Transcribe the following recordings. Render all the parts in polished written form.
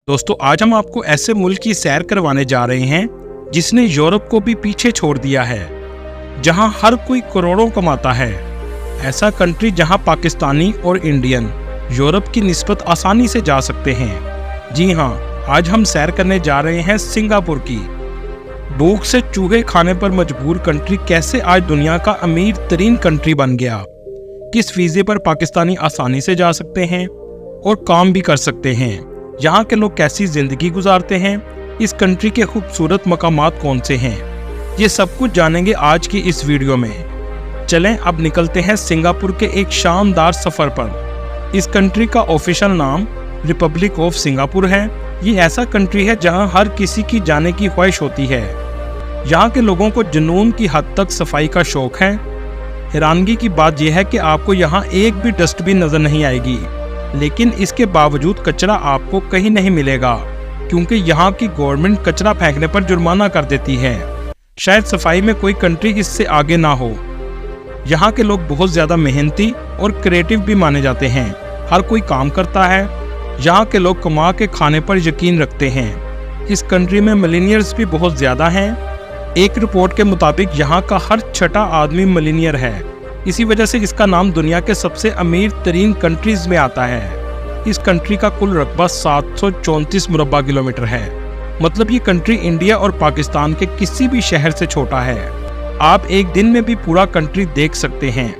दोस्तों आज हम आपको ऐसे मुल्क की सैर करवाने जा रहे हैं जिसने यूरोप को भी पीछे छोड़ दिया है, जहां हर कोई करोड़ों कमाता है। ऐसा कंट्री जहां पाकिस्तानी और इंडियन यूरोप की निस्बत आसानी से जा सकते हैं। जी हां, आज हम सैर करने जा रहे हैं सिंगापुर की। भूख से चूहे खाने पर मजबूर कंट्री कैसे आज दुनिया का अमीर तरीन कंट्री बन गया। किस वीज़े पर पाकिस्तानी आसानी से जा सकते हैं और काम भी कर सकते हैं। यहाँ के लोग कैसी जिंदगी गुजारते हैं, इस कंट्री के खूबसूरत मकामात कौन से हैं, ये सब कुछ जानेंगे आज की इस वीडियो में। चलें अब निकलते हैं सिंगापुर के एक शानदार सफ़र पर। इस कंट्री का ऑफिशियल नाम रिपब्लिक ऑफ सिंगापुर है। ये ऐसा कंट्री है जहाँ हर किसी की जाने की ख्वाहिश होती है। यहाँ के लोगों को जुनून की हद तक सफाई का शौक है। हैरानगी की बात यह है कि आपको यहाँ एक भी डस्टबिन नजर नहीं आएगी, लेकिन इसके बावजूद कचरा आपको कहीं नहीं मिलेगा, क्योंकि यहाँ की गवर्नमेंट कचरा फेंकने पर जुर्माना कर देती है। शायद सफाई में कोई कंट्री इससे आगे ना हो। यहाँ के लोग बहुत ज़्यादा मेहनती और क्रिएटिव भी माने जाते हैं। हर कोई काम करता है। यहाँ के लोग कमा के खाने पर यकीन रखते हैं। इस कंट्री में मिलीनियर्स भी बहुत ज़्यादा हैं। एक रिपोर्ट के मुताबिक यहाँ का हर छठा आदमी मिलीनियर है। इसी वजह से इसका नाम दुनिया के सबसे अमीर तरीन कंट्रीज में आता है। इस कंट्री का कुल रकबा 734 मुरब्बा किलोमीटर है। मतलब ये कंट्री इंडिया और पाकिस्तान के किसी भी शहर से छोटा है। आप एक दिन में भी पूरा कंट्री देख सकते हैं।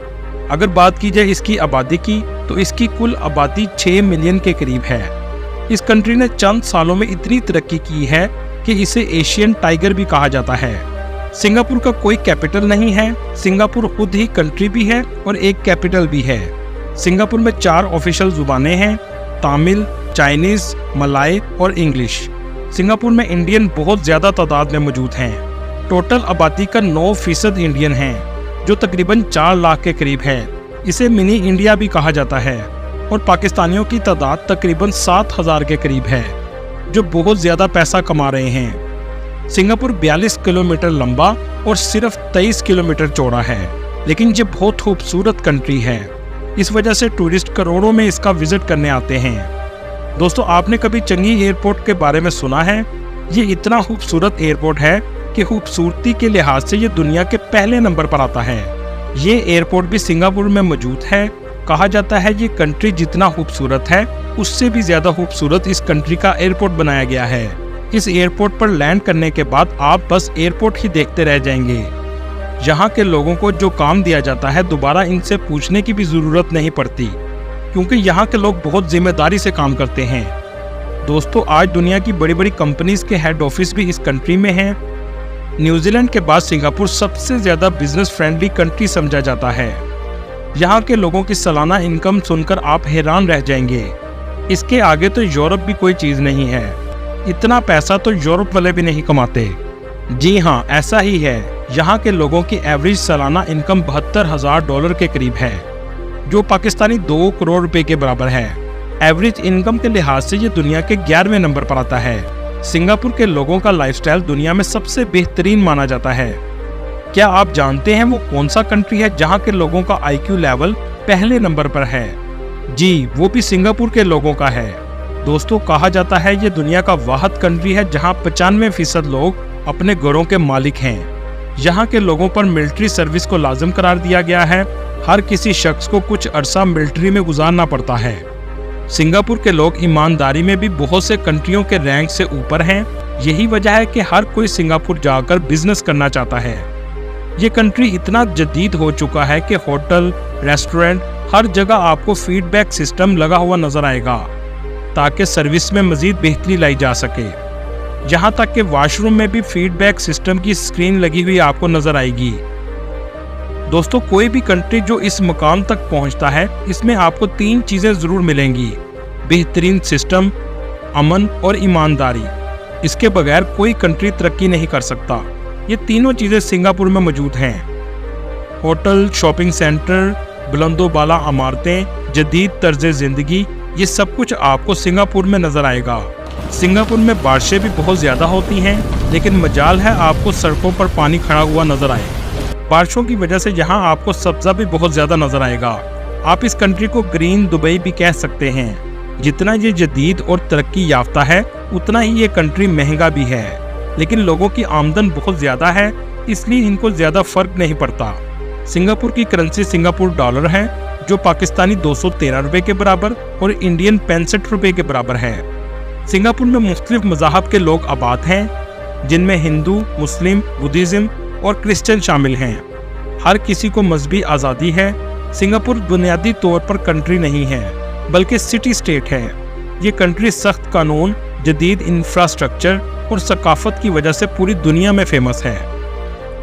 अगर बात की जाए इसकी आबादी की, तो इसकी कुल आबादी 6 मिलियन के करीब है। इस कंट्री ने चंद सालों में इतनी तरक्की की है कि इसे एशियन टाइगर भी कहा जाता है। सिंगापुर का कोई कैपिटल नहीं है। सिंगापुर खुद ही कंट्री भी है और एक कैपिटल भी है। सिंगापुर में 4 ऑफिशियल जुबानें हैं, तमिल, चाइनीज, मलाय और इंग्लिश। सिंगापुर में इंडियन बहुत ज़्यादा तादाद में मौजूद हैं। टोटल आबादी का 9% इंडियन हैं, जो तकरीबन 4 लाख के करीब है। इसे मिनी इंडिया भी कहा जाता है। और पाकिस्तानियों की तादाद तकरीबन 7,000 के करीब है, जो बहुत ज़्यादा पैसा कमा रहे हैं। सिंगापुर 42 किलोमीटर लंबा और सिर्फ 23 किलोमीटर चौड़ा है, लेकिन ये बहुत खूबसूरत कंट्री है। इस वजह से टूरिस्ट करोड़ों में इसका विजिट करने आते हैं। दोस्तों, आपने कभी चंगी एयरपोर्ट के बारे में सुना है? ये इतना खूबसूरत एयरपोर्ट है कि खूबसूरती के लिहाज से ये दुनिया के पहले नंबर पर आता है। ये एयरपोर्ट भी सिंगापुर में मौजूद है। कहा जाता है ये कंट्री जितना खूबसूरत है, उससे भी ज़्यादा खूबसूरत इस कंट्री का एयरपोर्ट बनाया गया है। इस एयरपोर्ट पर लैंड करने के बाद आप बस एयरपोर्ट ही देखते रह जाएंगे। यहाँ के लोगों को जो काम दिया जाता है, दोबारा इनसे पूछने की भी ज़रूरत नहीं पड़ती, क्योंकि यहाँ के लोग बहुत जिम्मेदारी से काम करते हैं। दोस्तों, आज दुनिया की बड़ी बड़ी कंपनीज के हेड ऑफिस भी इस कंट्री में हैं। न्यूजीलैंड के बाद सिंगापुर सबसे ज़्यादा बिजनेस फ्रेंडली कंट्री समझा जाता है। यहाँ के लोगों की सालाना इनकम सुनकर आप हैरान रह जाएंगे। इसके आगे तो यूरोप भी कोई चीज़ नहीं है। इतना पैसा तो यूरोप वाले भी नहीं कमाते। जी हाँ, ऐसा ही है। यहाँ के लोगों की एवरेज सालाना इनकम $72,000 के करीब है, जो पाकिस्तानी 2 करोड़ रुपए के बराबर है। एवरेज इनकम के लिहाज से ये दुनिया के 11वें नंबर पर आता है। सिंगापुर के लोगों का लाइफस्टाइल दुनिया में सबसे बेहतरीन माना जाता है। क्या आप जानते हैं वो कौन सा कंट्री है जहाँ के लोगों का IQ लेवल पहले नंबर पर है? जी, वो भी सिंगापुर के लोगों का है। दोस्तों, कहा जाता है ये दुनिया का वाहिद कंट्री है जहां 95% लोग अपने घरों के मालिक हैं। यहाँ के लोगों पर मिलिट्री सर्विस को लाजिम करार दिया गया है। हर किसी शख्स को कुछ अरसा मिलिट्री में गुजारना पड़ता है। सिंगापुर के लोग ईमानदारी में भी बहुत से कंट्रियों के रैंक से ऊपर हैं। यही वजह है कि हर कोई सिंगापुर जाकर बिजनेस करना चाहता है। ये कंट्री इतना जदीद हो चुका है कि होटल, रेस्टोरेंट, हर जगह आपको फीडबैक सिस्टम लगा हुआ नजर आएगा, ताकि सर्विस में मजीद बेहतरी लाई जा सके। यहाँ तक कि वॉशरूम में भी फीडबैक सिस्टम की स्क्रीन लगी हुई आपको नजर आएगी। दोस्तों, कोई भी कंट्री जो इस मुकाम तक पहुँचता है, इसमें आपको 3 चीज़ें ज़रूर मिलेंगी: बेहतरीन सिस्टम, अमन और ईमानदारी। इसके बगैर कोई कंट्री तरक्की नहीं कर सकता। ये तीनों चीज़ें सिंगापुर में मौजूद हैं। होटल, शॉपिंग सेंटर, बुलंदो बाला इमारतें, जदीद तर्ज ज़िंदगी, ये सब कुछ आपको सिंगापुर में नजर आएगा। सिंगापुर में बारिशें भी बहुत ज़्यादा होती हैं, लेकिन मजाल है आपको सड़कों पर पानी खड़ा हुआ नजर आए। बारिशों की वजह से यहाँ आपको सब्जा भी बहुत ज़्यादा नजर आएगा। आप इस कंट्री को ग्रीन दुबई भी कह सकते हैं। जितना ये जदीद और तरक्की याफ्ता है उतना ही ये कंट्री महंगा भी है, लेकिन लोगों की आमदन बहुत ज्यादा है, इसलिए इनको ज्यादा फर्क नहीं पड़ता। सिंगापुर की करेंसी सिंगापुर डॉलर है, जो पाकिस्तानी 213 रुपए के बराबर और इंडियन 65 रुपए के बराबर है। सिंगापुर में मुख्तलिफ मज़ाहब के लोग आबाद हैं, जिनमें हिंदू, मुस्लिम, बुद्धिज़्म और क्रिश्चियन शामिल हैं। हर किसी को मजहबी आज़ादी है। सिंगापुर बुनियादी तौर पर कंट्री नहीं है, बल्कि सिटी स्टेट है। ये कंट्री सख्त कानून, जदीद इंफ्रास्ट्रक्चर और सकाफत की वजह से पूरी दुनिया में फेमस है।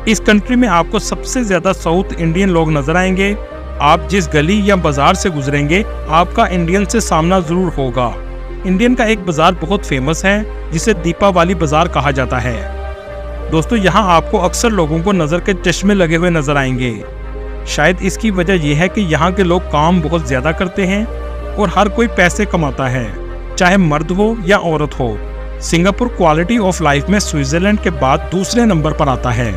इस कंट्री में आपको सबसे ज़्यादा साउथ इंडियन लोग नजर आएंगे। आप जिस गली या बाजार से गुजरेंगे, आपका इंडियन से सामना ज़रूर होगा। इंडियन का एक बाजार बहुत फेमस है, जिसे दीपावली बाजार कहा जाता है। दोस्तों, यहाँ आपको अक्सर लोगों को नज़र के चश्मे लगे हुए नजर आएंगे। शायद इसकी वजह यह है कि यहाँ के लोग काम बहुत ज़्यादा करते हैं और हर कोई पैसे कमाता है, चाहे मर्द हो या औरत हो। सिंगापुर क्वालिटी ऑफ लाइफ में स्विट्जरलैंड के बाद दूसरे नंबर पर आता है।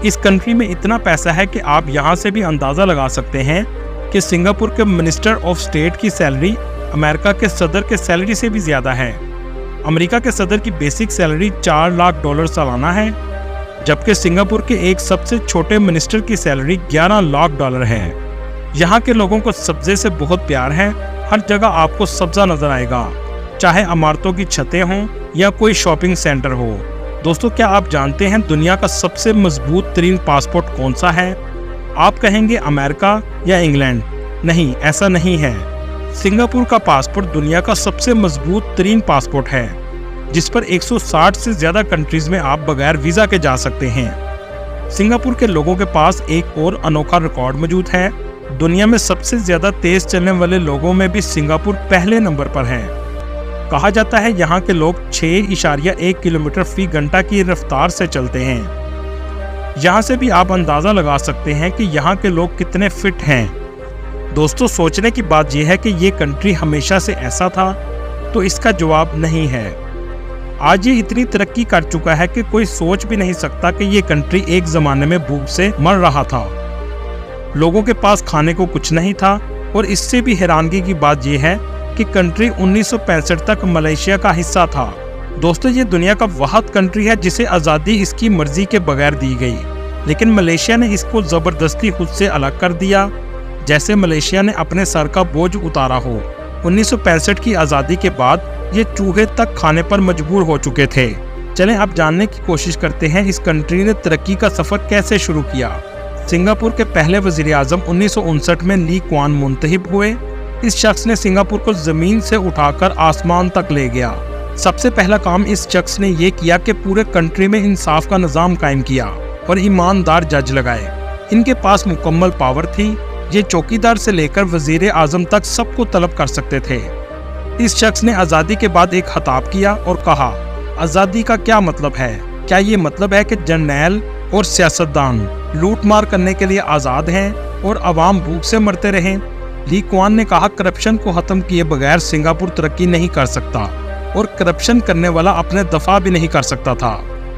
इस कंट्री में इतना पैसा है कि आप यहाँ से भी अंदाज़ा लगा सकते हैं कि सिंगापुर के मिनिस्टर ऑफ स्टेट की सैलरी अमेरिका के सदर के सैलरी से भी ज़्यादा है। अमेरिका के सदर की बेसिक सैलरी $4 लाख सालाना है, जबकि सिंगापुर के एक सबसे छोटे मिनिस्टर की सैलरी $11 लाख है। यहाँ के लोगों को सब्जे से बहुत प्यार है। हर जगह आपको सब्जा नजर आएगा, चाहे इमारतों की छतें हों या कोई शॉपिंग सेंटर हो। दोस्तों, क्या आप जानते हैं दुनिया का सबसे मजबूत तरीन पासपोर्ट कौन सा है? आप कहेंगे अमेरिका या इंग्लैंड। नहीं, ऐसा नहीं है। सिंगापुर का पासपोर्ट दुनिया का सबसे मजबूत तरीन पासपोर्ट है, जिस पर 160 से ज़्यादा कंट्रीज में आप बगैर वीज़ा के जा सकते हैं। सिंगापुर के लोगों के पास एक और अनोखा रिकॉर्ड मौजूद है। दुनिया में सबसे ज़्यादा तेज़ चलने वाले लोगों में भी सिंगापुर पहले नंबर पर है। कहा जाता है यहाँ के लोग 6.1 किलोमीटर फी घंटा की रफ्तार से चलते हैं। यहाँ से भी आप अंदाज़ा लगा सकते हैं कि यहाँ के लोग कितने फिट हैं। दोस्तों, सोचने की बात यह है कि ये कंट्री हमेशा से ऐसा था, तो इसका जवाब नहीं है। आज ये इतनी तरक्की कर चुका है कि कोई सोच भी नहीं सकता कि ये कंट्री एक ज़माने में भूख से मर रहा था। लोगों के पास खाने को कुछ नहीं था, और इससे भी हैरानगी की बात यह है कि कंट्री 1965 तक मलेशिया का हिस्सा था। दोस्तों, ये दुनिया का वाहिद कंट्री है जिसे आज़ादी इसकी मर्जी के बगैर दी गई, लेकिन मलेशिया ने इसको ज़बरदस्ती खुद से अलग कर दिया, जैसे मलेशिया ने अपने सर का बोझ उतारा हो। 1965 की आज़ादी के बाद ये चूहे तक खाने पर मजबूर हो चुके थे। चलें अब जानने की कोशिश करते हैं इस कंट्री ने तरक्की का सफ़र कैसे शुरू किया। सिंगापुर के पहले वज़ीर आज़म 1959 में ली क्वान मुंतखब हुए। इस शख्स ने सिंगापुर को ज़मीन से उठाकर आसमान तक ले गया। सबसे पहला काम इस शख्स ने ये किया कि पूरे कंट्री में इंसाफ का निज़ाम कायम किया और ईमानदार जज लगाए। इनके पास मुकम्मल पावर थी। ये चौकीदार से लेकर वज़ीर आज़म तक सबको तलब कर सकते थे। इस शख्स ने आज़ादी के बाद एक खिताब किया और कहा, आज़ादी का क्या मतलब है? क्या ये मतलब है कि जर्नैल और सियासतदान लूट मार करने के लिए आज़ाद हैं और अवाम भूख से मरते रहें? ली क्वान ने कहा, करप्शन को ख़त्म किए बगैर सिंगापुर तरक्की नहीं कर सकता और करप्शन करने वाला अपने दफा भी नहीं कर सकता था।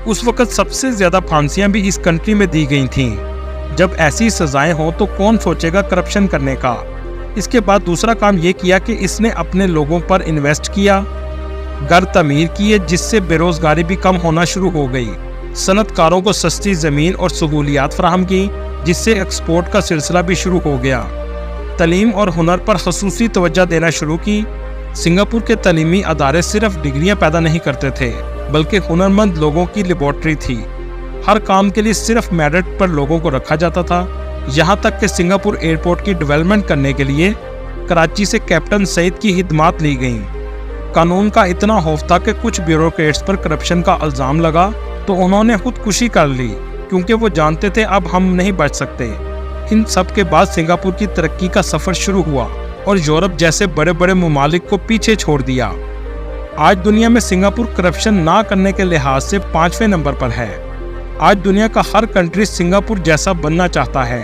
उस वक़्त सबसे ज़्यादा फांसियाँ भी इस कंट्री में दी गई थीं। जब ऐसी सजाएं हों तो कौन सोचेगा करप्शन करने का। इसके बाद दूसरा काम ये किया कि इसने अपने लोगों पर इन्वेस्ट किया, घर तमीर किए, जिससे बेरोजगारी भी कम होना शुरू हो गई। सनतकारों को सस्ती ज़मीन और सहूलियात फराहम की, जिससे एक्सपोर्ट का सिलसिला भी शुरू हो गया। तालीम और हुनर पर खसूसी तवज्जो देना शुरू की। सिंगापुर के तालीमी अदारे सिर्फ डिग्रियां पैदा नहीं करते थे, बल्कि हुनरमंद लोगों की लेबॉर्ट्री थी। हर काम के लिए सिर्फ मेरिट पर लोगों को रखा जाता था। यहाँ तक कि सिंगापुर एयरपोर्ट की डेवलपमेंट करने के लिए कराची से कैप्टन सईद की हिदमात ली गईं। कानून का इतना खौफ था कि कुछ ब्यूरोक्रेट्स पर करप्शन का इल्ज़ाम लगा तो उन्होंने खुदकुशी कर ली, क्योंकि वो जानते थे अब हम नहीं बच सकते। इन सब के बाद सिंगापुर की तरक्की का सफ़र शुरू हुआ और यूरोप जैसे बड़े बड़े ममालिक को पीछे छोड़ दिया। आज दुनिया में सिंगापुर करप्शन ना करने के लिहाज से 5वें नंबर पर है। आज दुनिया का हर कंट्री सिंगापुर जैसा बनना चाहता है,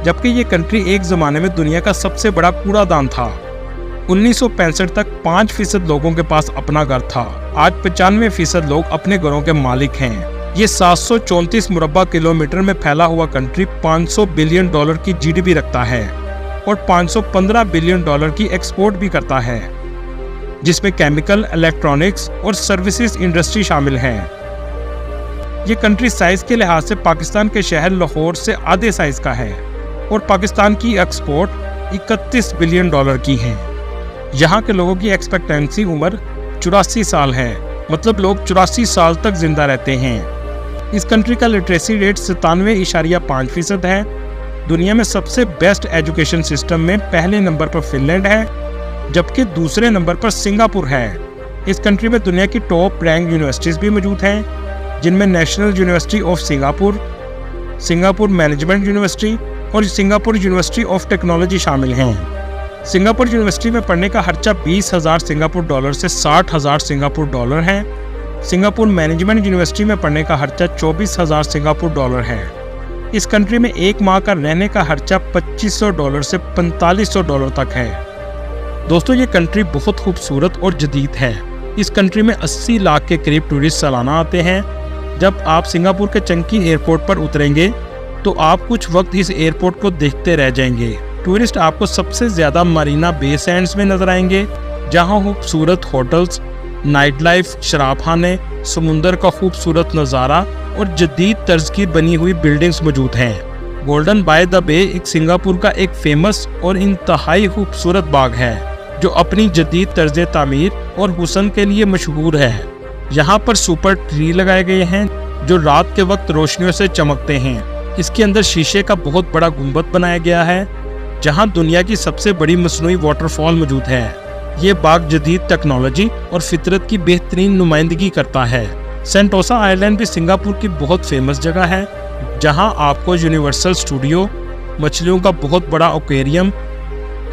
जबकि ये कंट्री एक ज़माने में दुनिया का सबसे बड़ा कूड़ादान था। 1965 तक 5% लोगों के पास अपना घर था। आज 95% लोग अपने घरों के मालिक हैं। ये 734 मुरब्बा किलोमीटर में फैला हुआ कंट्री $500 बिलियन की GDP रखता है और $515 बिलियन की एक्सपोर्ट भी करता है। जिसमें केमिकल, इलेक्ट्रॉनिक्स और सर्विसेज इंडस्ट्री शामिल हैं। ये कंट्री साइज के लिहाज से पाकिस्तान के शहर लाहौर से आधे साइज का है और पाकिस्तान की एक्सपोर्ट 31 बिलियन डॉलर की है। यहाँ के लोगों की एक्सपेक्टेंसी उम्र 84 साल है, मतलब लोग 84 साल तक जिंदा रहते हैं। इस कंट्री का लिटरेसी रेट 97.5% है। दुनिया में सबसे बेस्ट एजुकेशन सिस्टम में पहले नंबर पर फिनलैंड है, जबकि दूसरे नंबर पर सिंगापुर है। इस कंट्री में दुनिया की टॉप रैंक यूनिवर्सिटीज़ भी मौजूद हैं, जिनमें national university of Singapore, Singapore management university और सिंगापुर यूनिवर्सिटी ऑफ टेक्नोलॉजी शामिल हैं। सिंगापुर यूनिवर्सिटी में पढ़ने का खर्चा 20,000 सिंगापुर डॉलर से 60,000 सिंगापुर डॉलर है। सिंगापुर मैनेजमेंट यूनिवर्सिटी में पढ़ने का खर्चा 24,000 सिंगापुर डॉलर है। इस कंट्री में एक माह का रहने का खर्चा 2500 डॉलर से 4500 डॉलर तक है। दोस्तों, ये कंट्री बहुत खूबसूरत और जदीद है। इस कंट्री में 80 लाख के करीब टूरिस्ट सालाना आते हैं। जब आप सिंगापुर के चंकी एयरपोर्ट पर उतरेंगे तो आप कुछ वक्त इस एयरपोर्ट को देखते रह जाएंगे। टूरिस्ट आपको सबसे ज़्यादा मरीना बे सैंड्स में नजर आएंगे, जहां खूबसूरत होटल्स, नाइट लाइफ, शराबखाने, समुंदर का खूबसूरत नज़ारा और जदीद तर्ज की बनी हुई बिल्डिंग्स मौजूद हैं। गोल्डन बाय द बे एक सिंगापुर का एक फेमस और इंतहाई खूबसूरत बाग है, जो अपनी जदीद तर्ज तामीर और हुस्न के लिए मशहूर है। यहाँ पर सुपर ट्री लगाए गए हैं जो रात के वक्त रोशनियों से चमकते हैं। इसके अंदर शीशे का बहुत बड़ा गुंबद बनाया गया है, जहाँ दुनिया की सबसे बड़ी मसनूई वाटरफॉल मौजूद है। ये बाग जदीद टेक्नोलॉजी और फितरत की बेहतरीन नुमाइंदगी करता है। सेंटोसा आइलैंड भी सिंगापुर की बहुत फेमस जगह है, जहाँ आपको यूनिवर्सल स्टूडियो, मछलियों का बहुत बड़ा एक्वेरियम,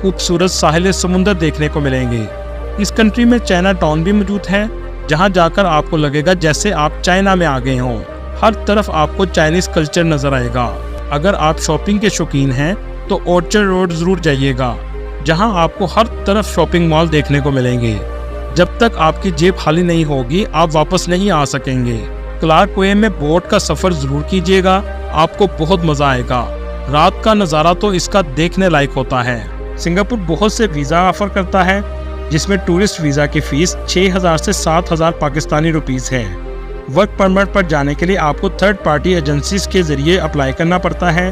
खूबसूरत साहिल समुंदर देखने को मिलेंगे। इस कंट्री में चाइना टाउन भी मौजूद है, जहाँ जाकर आपको लगेगा जैसे आप चाइना में आ गए हों। हर तरफ आपको चाइनीज कल्चर नजर आएगा। अगर आप शॉपिंग के शौकीन हैं तो ऑर्चर्ड रोड जरूर जाइएगा, जहां आपको हर तरफ शॉपिंग मॉल देखने को मिलेंगे। जब तक आपकी जेब खाली नहीं होगी, आप वापस नहीं आ सकेंगे। क्लार्क वे में बोट का सफर जरूर कीजिएगा, आपको बहुत मजा आएगा। रात का नज़ारा तो इसका देखने लायक होता है। सिंगापुर बहुत से वीज़ा ऑफर करता है, जिसमें टूरिस्ट वीज़ा की फीस 6,000 से 7,000 पाकिस्तानी रुपीज़ है। वर्क परमिट पर जाने के लिए आपको थर्ड पार्टी एजेंसीज के जरिए अप्लाई करना पड़ता है।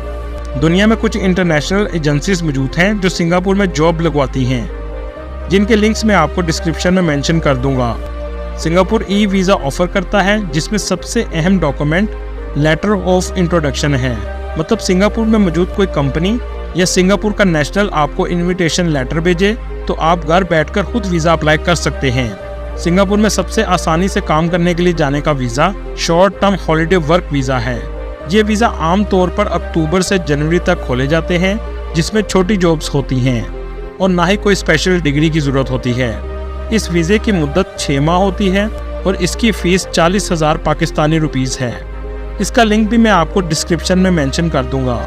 दुनिया में कुछ इंटरनेशनल एजेंसीज मौजूद हैं जो सिंगापुर में जॉब लगवाती हैं, जिनके लिंक्स मैं आपको डिस्क्रिप्शन में मेंशन कर दूंगा। सिंगापुर ई वीज़ा ऑफर करता है, जिसमें सबसे अहम डॉक्यूमेंट लेटर ऑफ इंट्रोडक्शन है। मतलब सिंगापुर में मौजूद कोई कंपनी या सिंगापुर का नेशनल आपको इन्विटेशन लेटर भेजे तो आप घर बैठकर खुद वीज़ा अप्लाई कर सकते हैं। सिंगापुर में सबसे आसानी से काम करने के लिए जाने का visa short term holiday work visa है। ये वीज़ा आम तौर पर अक्टूबर से जनवरी तक खोले जाते हैं, जिसमें छोटी जॉब्स होती हैं और ना ही कोई स्पेशल डिग्री की ज़रूरत होती है। इस वीज़े की मुद्दत 6 माह होती है और इसकी फ़ीस 40,000 पाकिस्तानी रुपीज़ है। इसका लिंक भी मैं आपको डिस्क्रिप्शन में मेंशन कर दूंगा।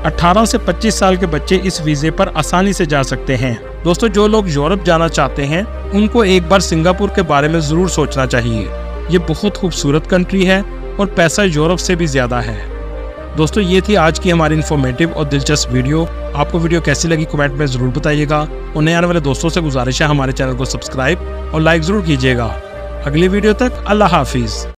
18 से 25 साल के बच्चे इस वीज़े पर आसानी से जा सकते हैं। दोस्तों, जो लोग यूरोप जाना चाहते हैं उनको एक बार सिंगापुर के बारे में ज़रूर सोचना चाहिए। ये बहुत खूबसूरत कंट्री है और पैसा यूरोप से भी ज़्यादा है। दोस्तों, ये थी आज की हमारी इन्फॉर्मेटिव और दिलचस्प वीडियो। आपको वीडियो कैसी लगी कमेंट में ज़रूर बताइएगा और नए आने वाले दोस्तों से गुजारिश है हमारे चैनल को सब्सक्राइब और लाइक ज़रूर कीजिएगा। अगली वीडियो तक अल्लाह हाफिज़।